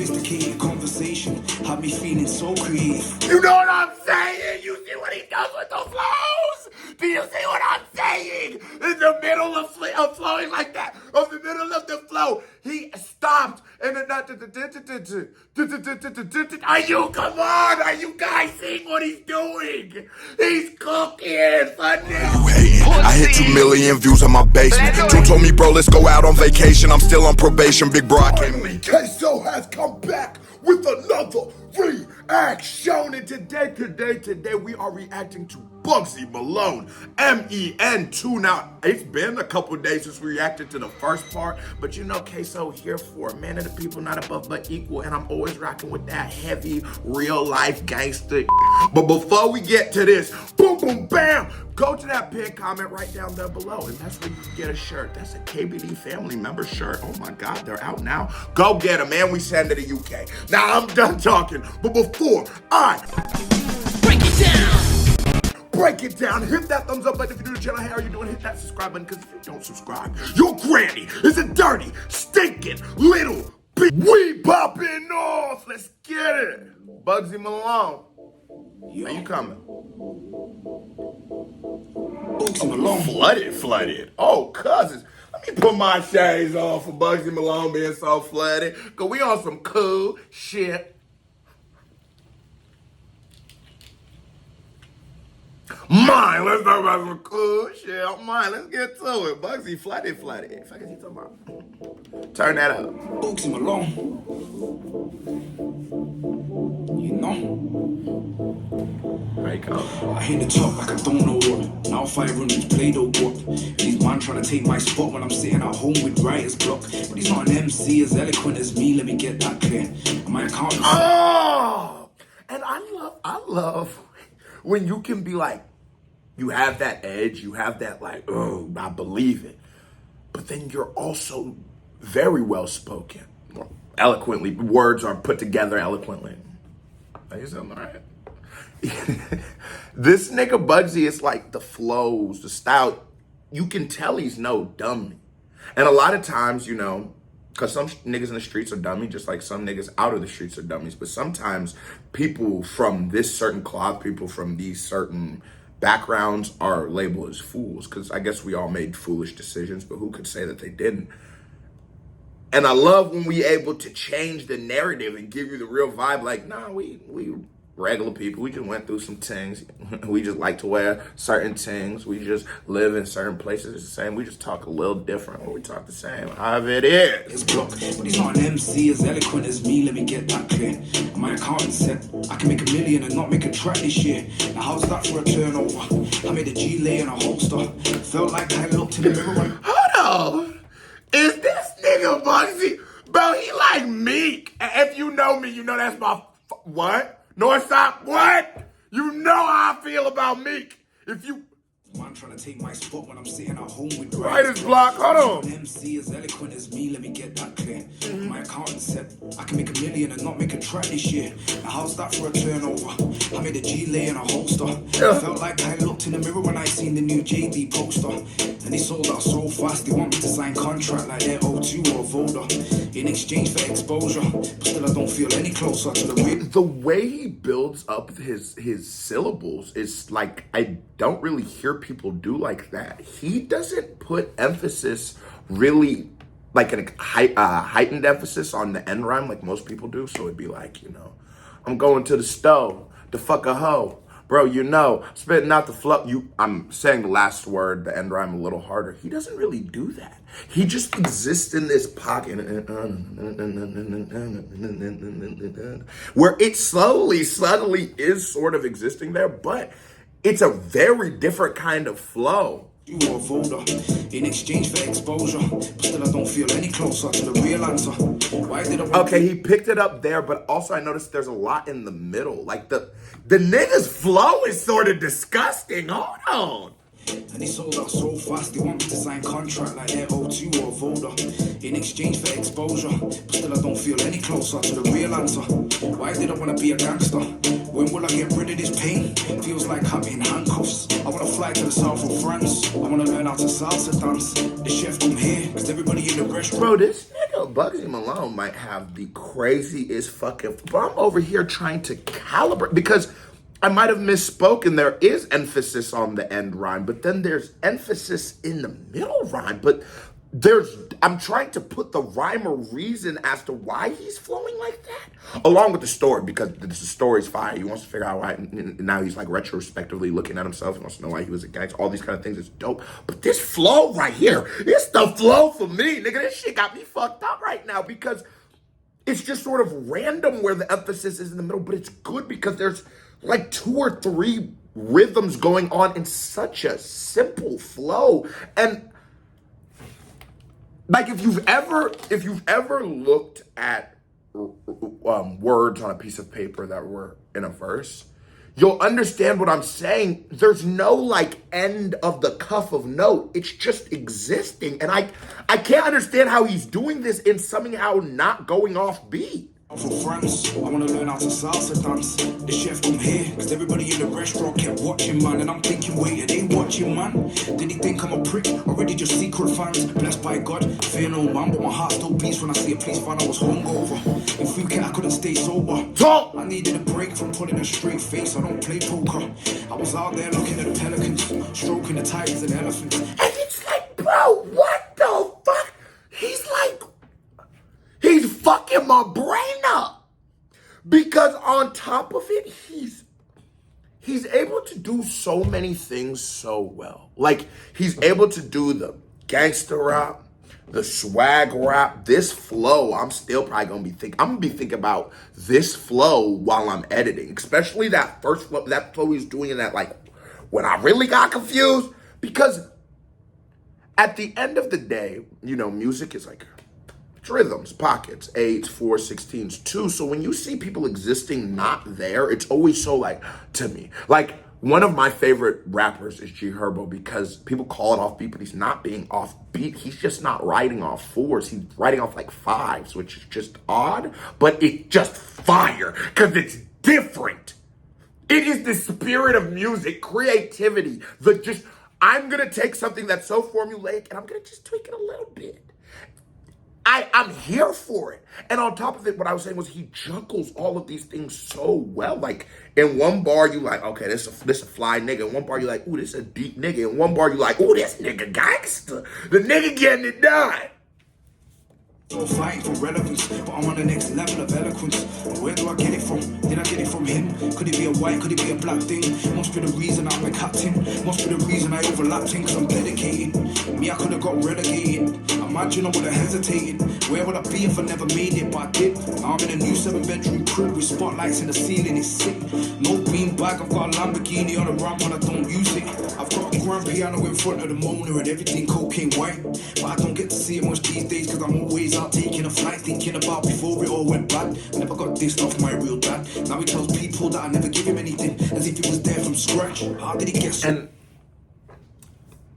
Sophisticated conversation had me feeling so creative. You know what I'm saying? You see what he does with the flows? Do you see what I'm saying? In the middle of flowing like that, in the middle of the flow, he stopped and then are you guys seeing what he's doing? He's cooking for You hating? I hit 2 million views on my basement. June told me, bro, let's go out on vacation. I'm still on probation, big bro. I can't. Finally, Queso has come back with another reaction. And today we are reacting to Bugzy Malone, M.E.N. 2. Now, it's been a couple days since we reacted to the first part, but you know, Queso here for man of the people, not above but equal, and I'm always rocking with that heavy, real-life gangster. But before we get to this, boom, boom, bam, go to that pinned comment right down there below, and that's where you can get a shirt. That's a KBD family member shirt. Oh my God, they're out now. Go get them, and we send to the UK. Now, I'm done talking, but before I break it down, hit that thumbs up button if you're new to the channel. How are you doing? Hit that subscribe button, because if you don't subscribe, your granny is a dirty, stinking little bitch. We popping off. Let's get it. Bugzy Malone. Are you coming? Bugzy Malone. Flooded. Oh, cousins. Let me put my shades on for Bugzy Malone being so flooded. Because we on some cool shit. Mine, let's talk about some cool shit. Mine, let's get to it. Bugzy flooded. Fuck is he talking about? Turn that up. Bugzy Malone. You know? There you go. I hit the top like I don't know what. Now fire running Play-Doh what. These man trying to take my spot when I'm sitting at home with writer's block. But he's not an MC as eloquent as me, let me get that clear. And my account. Oh! And I love when you can be like, you have that edge, you have that like, oh, I believe it. But then you're also very well spoken. Well, eloquently, words are put together eloquently. Are you something all right? This nigga Bugzy is like the flows, the style. You can tell he's no dummy. And a lot of times, you know, because some niggas in the streets are dummy, just like some niggas out of the streets are dummies. But sometimes people from this certain cloth, people from these certain backgrounds are labeled as fools. Because I guess we all made foolish decisions, but who could say that they didn't? And I love when we able to change the narrative and give you the real vibe. Like, nah, we regular people. We just went through some things. We just like to wear certain things. We just live in certain places. It's the same. We just talk a little different, or we talk the same. However it is. His block, but he's not an MC as eloquent as me, let me get that clear. And my accountant said I can make $1 million and not make a track this year. Now how's that for a turnover? I made a G-lay and a holster. Felt like I looked in the mirror and Hold on. Is this nigga Bugzy? Bro, he like Meek. And if you know me, you know that's my what? Northside, what? You know how I feel about Meek. If you man trying to take my spot when I'm sitting at home with writer's block, hold on. MC as eloquent as me, let me get that clear. My accountant said I can make $1 million and not make a track this year. Now how's that for a turnover? I made a G-lay and a holster. Felt like I looked in the mirror when I seen the new JD poster. And they sold out so fast, they want me to sign contract like they're O2 or Voda. In exchange for exposure, but still I don't feel any closer to the real. The way he builds up his syllables is like, I don't really hear people do like that. He doesn't put emphasis really like a heightened emphasis on the end rhyme like most people do. So it'd be like, you know, I'm going to the stove to fuck a hoe. Bro, you know, spitting out the flow. I'm saying the last word, the end rhyme, a little harder. He doesn't really do that. He just exists in this pocket where it subtly is sort of existing there, but it's a very different kind of flow. You or Voda in exchange for exposure, but still I don't feel any closer to the real answer. Why did I Okay, he picked it up there, but also I noticed there's a lot in the middle. Like the nigga's flow is sort of disgusting. Hold on. And they sold out so fast, they want me to sign contract like they're O2 or Voda in exchange for exposure, but still I don't feel any closer to the real answer. Why did I want to be a gangster? When will I get rid of this pain? Feels like I'm in handcuffs. I want to fly to the south of France. I want to learn how to salsa dance. The chef come here, cause everybody in the restaurant. Bro, this nigga Bugzy Malone might have the craziest fucking, but I'm over here trying to calibrate because I might have misspoken. There is emphasis on the end rhyme, but then there's emphasis in the middle rhyme. But I'm trying to put the rhyme or reason as to why he's flowing like that, along with the story, because the story's fire. He wants to figure out why. Now he's like retrospectively looking at himself. He wants to know why he was a gangster. All these kind of things is dope. But this flow right here, it's the flow for me, nigga. This shit got me fucked up right now because it's just sort of random where the emphasis is in the middle, but it's good because there's like 2 or 3 rhythms going on in such a simple flow. And like if you've ever looked at words on a piece of paper that were in a verse, you'll understand what I'm saying. There's no like end of the cuff of note. It's just existing. And I can't understand how he's doing this and somehow not going off beat. For France, I wanna learn how to salsa dance. The chef come here, cause everybody in the restaurant kept watching, man. And I'm thinking, wait, are they watching, man? Did he think I'm a prick? Already just secret fans. Blessed by God, fear no man, but my heart still beats when I see a police fan. I was hungover. In Phuket, I couldn't stay sober. Talk. I needed a break from pulling a straight face. I don't play poker. I was out there looking at the pelicans, stroking the tigers and elephants. And it's like, bro, what the fuck? He's fucking my brain up. Because on top of it, he's able to do so many things so well. Like, he's able to do the gangster rap, the swag rap, this flow. I'm still probably gonna be thinking about this flow while I'm editing. Especially that first flow, that flow he's doing in that, like, when I really got confused. Because at the end of the day, you know, music is like, it's rhythms, pockets, 8s, 4s, 16s, 2. So when you see people existing not there, it's always so like, to me. Like, one of my favorite rappers is G Herbo because people call it offbeat, but he's not being offbeat. He's just not writing off 4s. He's writing off like 5s, which is just odd, but it's just fire because it's different. It is the spirit of music, creativity, I'm going to take something that's so formulaic and I'm going to just tweak it a little bit. I'm here for it. And on top of it, what I was saying was he juggles all of these things so well. Like, in one bar, you like, okay, this a fly nigga. In one bar, you like, ooh, this a deep nigga. In one bar, you like, ooh, this nigga gangster. The nigga getting it done. So fighting for relevance, but I'm on the next level of eloquence. Where do I get it from? Did I get it from him? Could it be a white, could it be a black thing? Must be the reason I'm a captain. Must be the reason I overlapped him, cause I'm dedicated. Me, I could have got relegated. Imagine I would have hesitated. Where would I be if I never made it? But I did. Now I'm in a new 7-bedroom crib with spotlights in the ceiling, it's sick. No bean bag, I've got a Lamborghini on the ramp and I don't use it. I've got a grand piano in front of the Mona and everything cocaine white. But I don't get to see it much these days cause I'm always out taking a flight, thinking about before it all went bad. I never got dissed off my real dad. Now he tells people that I never give him anything, as if he was there from scratch. How did he get so? And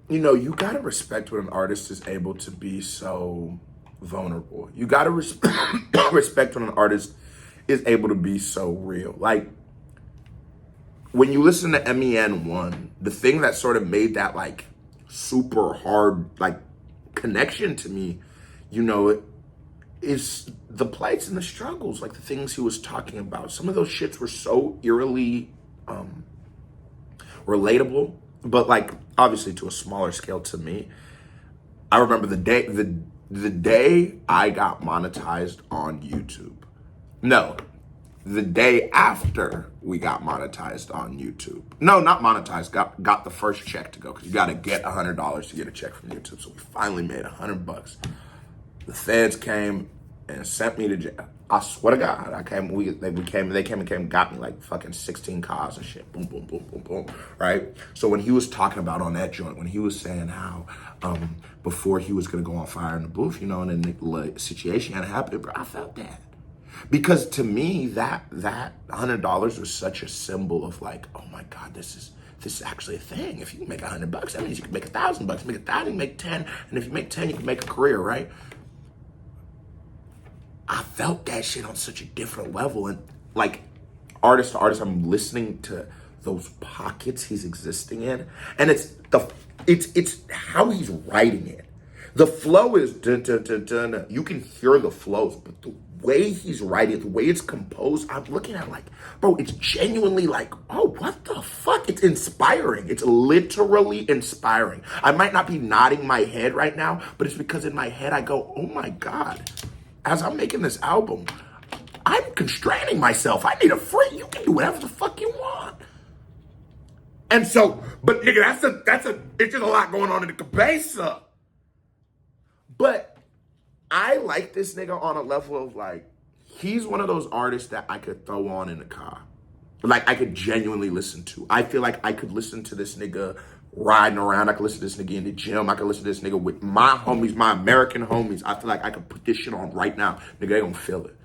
you know, you gotta respect when an artist is able to be so vulnerable. You gotta respect when an artist is able to be so real. Like, when you listen to M.E.N. 1, the thing that sort of made that like super hard like connection to me, you know, is the plights and the struggles, like the things he was talking about. Some of those shits were so eerily relatable, but like obviously to a smaller scale to me. I remember the day I got monetized on YouTube. No, the day after we got monetized on YouTube. No, not monetized, got the first check to go, because you gotta get $100 to get a check from YouTube. So we finally made $100. The feds came and sent me to jail. I swear to God, they came and got me like fucking 16 cars and shit. Boom, boom, boom, boom, boom. Right? So when he was talking about on that joint, when he was saying how before he was gonna go on fire in the booth, you know, and then the situation had happened, bro, I felt that. Because to me, that $100 was such a symbol of like, oh my God, this is actually a thing. If you can make $100, that means you can make $1,000. Make 1,000, you make 10, and if you make 10, you can make a career, right? I felt that shit on such a different level, and like artist to artist, I'm listening to those pockets he's existing in, and it's how he's writing it. The flow is dun, dun, dun, dun, dun. You can hear the flows, but the way he's writing, the way it's composed, I'm looking at like, bro, it's genuinely like, oh, what the fuck? It's inspiring. It's literally inspiring. I might not be nodding my head right now, but it's because in my head I go, oh my God, as I'm making this album, I'm constraining myself. I need a free. You can do whatever the fuck you want. And so, but nigga, it's just a lot going on in the cabeza. But I like this nigga on a level of like, he's one of those artists that I could throw on in the car. Like I could genuinely listen to. I feel like I could listen to this nigga riding around. I could listen to this nigga in the gym. I could listen to this nigga with my homies, my American homies. I feel like I could put this shit on right now. Nigga, they gonna feel it.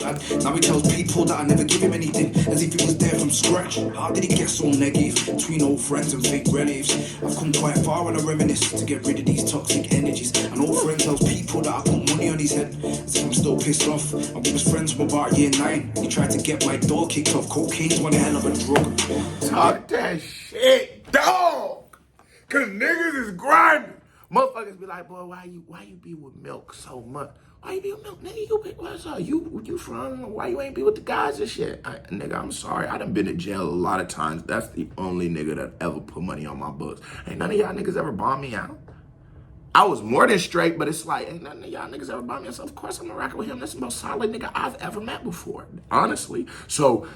Now he tells people that I never give him anything, as if he was there from scratch. How did he get so negative between old friends and fake relatives? I've come quite far when I reminisce to get rid of these toxic energies. An old friend tells people that I put money on his head, as if I'm still pissed off. And we was friends from about year 9. He tried to get my door kicked off. Cocaine's one hell of a drug. Talk that shit, dog. Cause niggas is grinding. Motherfuckers be like, boy, why you be with Milk so much? Why you be with Milk? Nigga, what's up? You from? Why you ain't be with the guys and shit? Nigga, I'm sorry. I done been to jail a lot of times. That's the only nigga that ever put money on my books. Ain't none of y'all niggas ever bombed me out. I was more than straight, but it's like, ain't none of y'all niggas ever bombed me out. So of course I'm gonna rock with him. That's the most solid nigga I've ever met before, honestly. So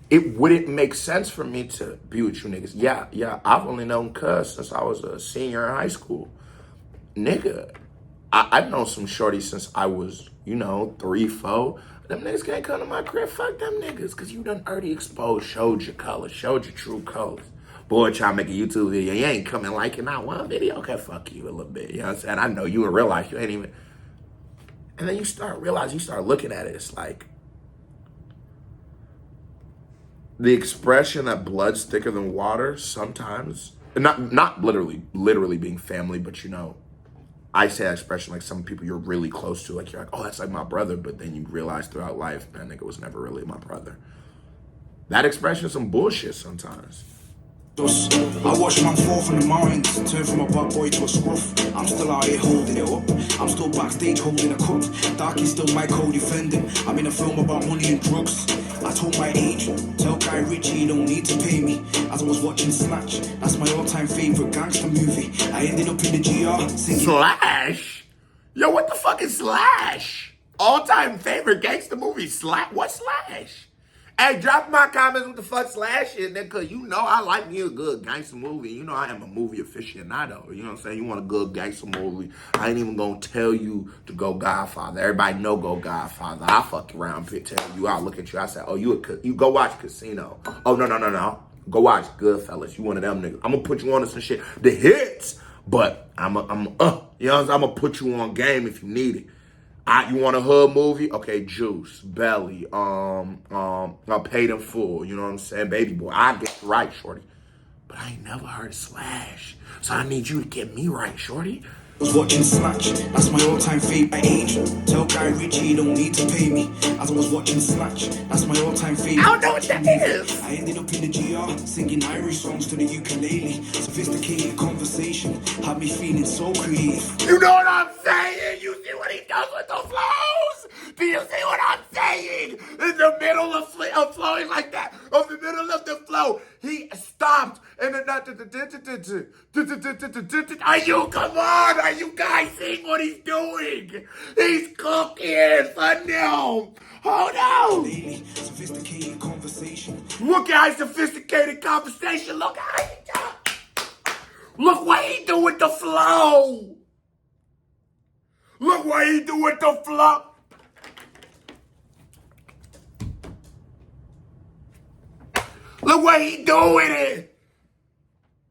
it wouldn't make sense for me to be with you niggas. Yeah, I've only known Cuz since I was a senior in high school. Nigga, I've known some shorties since I was, 3, 4. Them niggas can't come to my crib. Fuck them niggas, because you done already exposed, showed your colors, showed your true colors. Boy, try to make a YouTube video. You ain't coming liking that one video. Okay, fuck you a little bit. You know what I'm saying? I know you in real life. You ain't even. And then you start looking at it. It's like the expression that blood's thicker than water sometimes. Not literally being family, but I say that expression like some people you're really close to, like you're like, oh, that's like my brother, but then you realize throughout life, that nigga was never really my brother. That expression is some bullshit sometimes. I watch man fall from the mountains, turn from a bad boy to a scruff. I'm still out here holding it up. I'm still backstage holding a cup. Darky's still my co-defendant. I'm in a film about money and drugs. I told my agent, tell Guy Ritchie he don't need to pay me. As I was watching Snatch, that's my all-time favorite gangster movie. I ended up in the GR singing Slash? Yo, what the fuck is Slash? All-time favorite gangster movie, Slash? What's Slash? Hey, drop my comments what the fuck Slash is, nigga, cause I like me a good gangster movie. I am a movie aficionado. You know what I'm saying? You want a good gangster movie. I ain't even gonna tell you to go Godfather. Everybody know go Godfather. I fuck around, tell you, I'll look at you, I say, oh, you go watch Casino. Oh, no. Go watch Goodfellas. You one of them niggas. I'm gonna put you on to some shit. The hits, but I'm gonna put you on game if you need it. You want a hood movie? Okay, Juice, Belly, I Paid in Full, you know what I'm saying? Baby Boy, I get it right, shorty. But I ain't never heard Slash. So I need you to get me right, shorty. I was watching Snatch, that's my all-time favorite age. Tell Guy Ritchie he don't need to pay me. As I was watching Snatch, that's my all-time favorite. I don't know what that is. I ended up in the GR, singing Irish songs to the ukulele. Sophisticated conversation, had me feeling so creative. You know what I'm saying? You see what he does with the flows? Do you see what I'm saying? In the middle of flowing like that, of the middle of the flow, he stopped and then come on? Are you guys seeing what he's doing? He's cooking for them. Hold on. Sophisticated conversation. Look at his sophisticated conversation. Look how he does. Look what he do with the flow. Look what he do with the flow. Look what he do with it.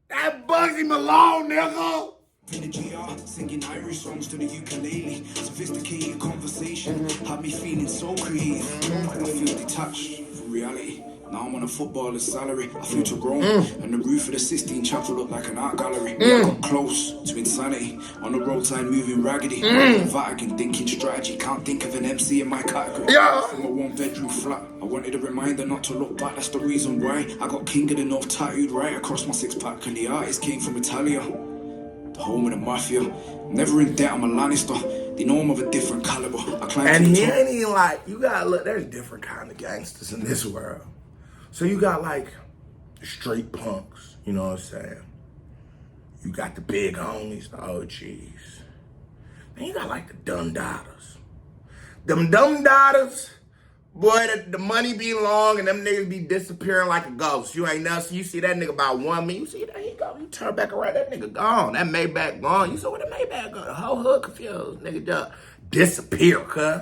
That Bugzy Malone, nigga. In the GR, singing Irish songs to the ukulele. Sophisticated conversation, had me feeling so creative. I feel detached from reality. Now I'm on a footballer's salary. I flew to Rome, and the roof of the Sistine Chapel looked like an art gallery. I got close to insanity. On the roadside moving raggedy. Vatican thinking strategy. Can't think of an MC in my category. From a one-bedroom flat, I wanted a reminder not to look back. That's the reason why I got King of the North tattooed right across my six-pack. And the artist came from Italia. the home of the mafia. Never in debt, I'm a Lannister. They know I'm of a different caliber. I climb And to the he top. ain't even like, you gotta look, there's different kind of gangsters in this world. So you got like straight punks, you know what I'm saying? You got the big homies, the OGs. Then you got like the dumb daughters. Them dumb daughters, boy, the money be long and them niggas be disappearing like a ghost. You ain't nothing. You see that nigga about 1 minute, you see that he go, you turn back around, that nigga gone. That Maybach gone. You saw where the Maybach go. The whole hood confused. Nigga just disappear, cuz.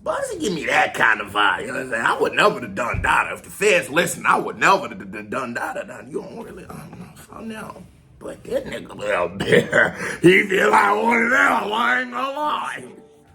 Bugzy give me that kind of vibe, you know what I'm saying? I would never have done that. If the feds listen, I would never have done that. You don't really, I know. But that nigga out there, he feel like one of them, I ain't gonna lie.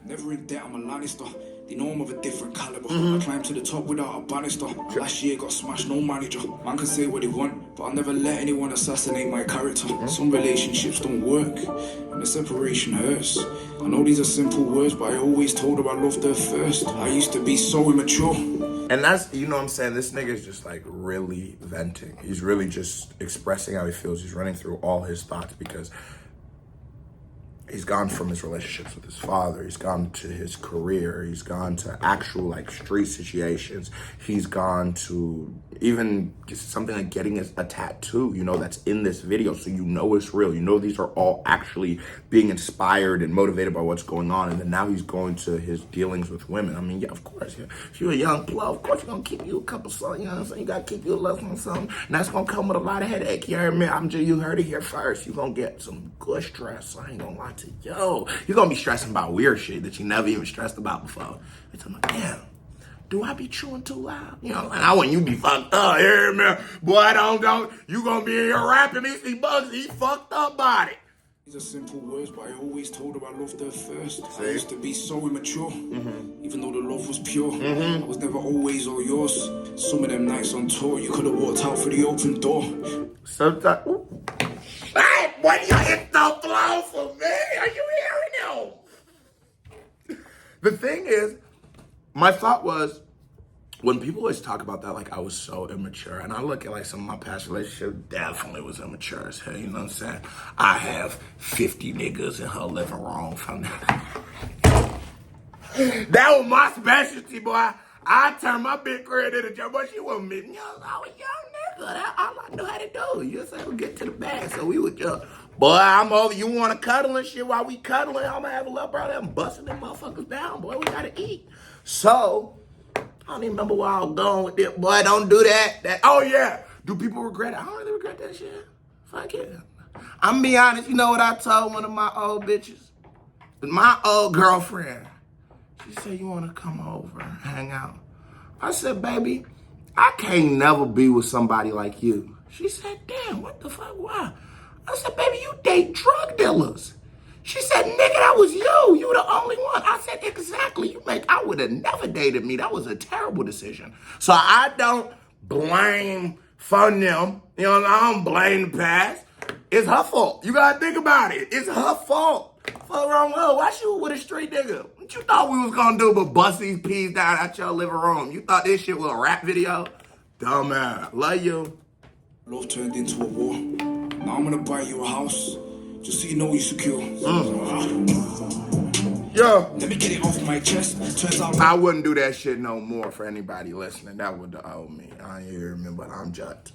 Never in debt, I'm a Lannister. They know I'm of a different caliber. I climb to the top without a banister. Last year got smashed, no manager. Man can say what they want, but I'll never let anyone assassinate my character. Some relationships don't work, and the separation hurts. I know these are simple words, but I always told her I loved her first. I used to be so immature. And that's, you know what I'm saying, this nigga's just like really venting. He's really just expressing how he feels. He's running through all his thoughts because he's gone from his relationships with his father. He's gone to his career. He's gone to actual like street situations. He's gone to even something like getting a tattoo, you know, that's in this video. So you know it's real. You know these are all actually being inspired and motivated by what's going on. And then now he's going to his dealings with women. I mean, yeah, of course. Yeah. If you're a young plug, of course you're going to keep you a couple songs, you know what I'm saying? You got to keep you a little something. And that's going to come with a lot of headache. You heard me? You heard it here first. You're going to get some good stress. I ain't going to lie to you. Yo, you're going to be stressing about weird shit that you never even stressed about before. It's like, damn. Do I be chewing too loud? You know, and I want you to be fucked up. Here, man. Boy, don't. You gonna be in here rapping me, see Bugzy, he fucked up body. These are simple words, but I always told her I loved her first. I used to be so immature, even though the love was pure. I was never always all yours. Some of them nights on tour, you could have walked out through the open door. Sometimes, hey, what you hit the flow for me? Are you hearing him? The thing is, my thought was, when people always talk about that, like I was so immature, and I look at like some of my past relationships, definitely was immature as hell, you know what I'm saying? I have 50 niggas in her living room from that. That was my specialty, boy. I turned my big career into a job, but she wasn't me. You know, I was a young nigga. That's all I knew how to do. You know what I'm saying? We get to the bag, so we would just, boy, I'm over. You want to cuddle and shit while we cuddling? I'm going to have a little brother. I'm busting them motherfuckers down, boy. We got to eat. So, I don't even remember where I was going with it. Boy, don't do that. Oh, yeah. Do people regret it? I don't really regret that shit. Fuck it. I'm gonna be honest. You know what I told one of my old bitches? My old girlfriend. She said, you want to come over and hang out? I said, baby, I can't never be with somebody like you. She said, damn, what the fuck? Why? I said, baby, you date drug dealers. She said, nigga, that was you. You the only one. I said, exactly. I would have never dated me. That was a terrible decision. So I don't blame fun them. You know, I don't blame the past. It's her fault. You gotta think about it. It's her fault. Fuck wrong with her. Why she with a straight nigga? What you thought we was gonna do but bust these peas down at your living room? You thought this shit was a rap video? Dumbass. Love you. Love turned into a war. Now I'm gonna buy you a house. Just so you know you're secure. Yo. Let me get it off my chest. Turns out I wouldn't do that shit no more for anybody listening. That would owe me. I ain't hear me, but I'm just.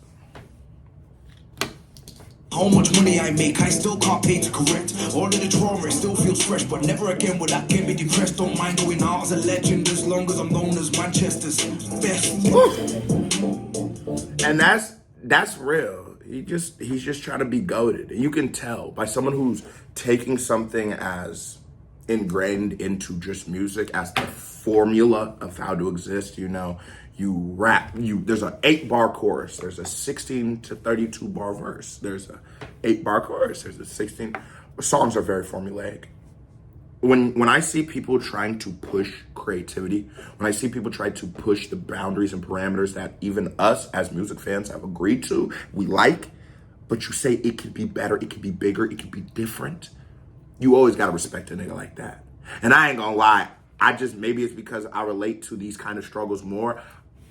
how much money I make, I still can't pay to correct. All of the trauma, it still feels fresh, but never again will that get me depressed. Don't mind going out as a legend as long as I'm known as Manchester's best. And that's real. He's just trying to be goated. And you can tell by someone who's taking something as ingrained into just music as the formula of how to exist. You know, you rap, there's an 8-bar chorus, there's a 16 to 32 bar verse, there's a 8-bar chorus, there's a 16. Songs are very formulaic. When I see people trying to push creativity, when I see people try to push the boundaries and parameters that even us as music fans have agreed to, we like, but you say it could be better, it could be bigger, it could be different, you always gotta respect a nigga like that. And I ain't gonna lie, maybe it's because I relate to these kind of struggles more,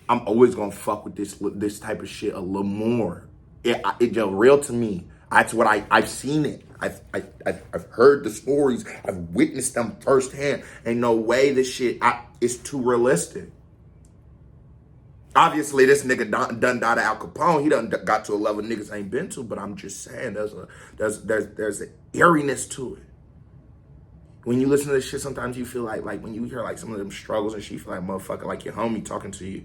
I'm always gonna fuck with this type of shit a little more. It just real to me. That's what I've seen it. I've heard the stories. I've witnessed them firsthand. Ain't no way this shit is too realistic. Obviously, this nigga done died of Al Capone. He done got to a level niggas ain't been to. But I'm just saying, there's an eeriness to it. When you listen to this shit, sometimes you feel like when you hear like some of them struggles and shit, you feel like motherfucker, like your homie talking to you.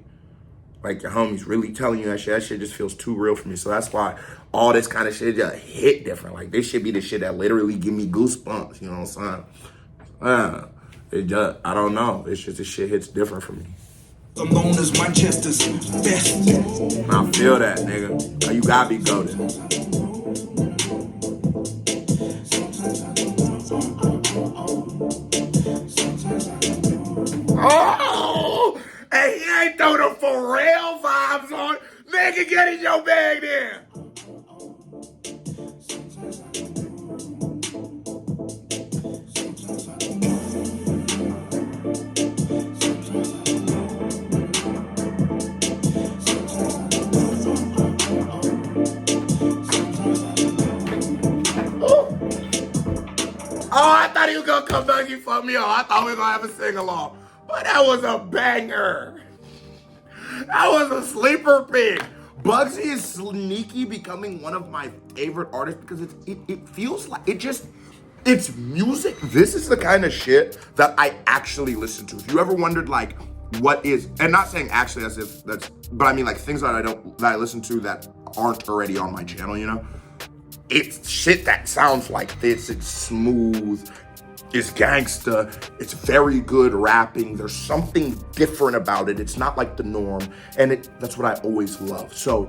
Like your homie's really telling you that shit. That shit just feels too real for me. So that's why all this kind of shit just hit different. Like this should be the shit that literally give me goosebumps. You know what I'm saying? I don't know. It's just this shit hits different for me. I'm known as Manchester's best. I feel that, nigga. You gotta be goated. Oh! Hey, he ain't throw the for real vibes on. Nigga, get in your bag then. Oh, I thought he was gonna come back and fuck me up. I thought we were gonna have a sing-along. But that was a banger. That was a sleeper pick. Bugzy is sneaky becoming one of my favorite artists because it feels like it's music. This is the kind of shit that I actually listen to. If you ever wondered like what is, and not saying actually as if that's, but I mean like things that I listen to that aren't already on my channel, you know? It's shit that sounds like this. It's smooth. It's gangsta. It's very good rapping. There's something different about it. It's not like the norm. And that's what I always love. So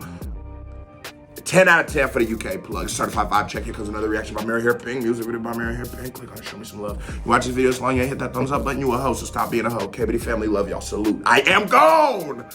10 out of 10 for the UK plug. Certified vibe check. Here comes another reaction by Mary Hair Pink. Music video by Mary Hair Pink. Click on it, show me some love. You watch this video as long as you ain't hit that thumbs up button, you a hoe. So stop being a hoe. KBD family, love y'all. Salute. I am gone.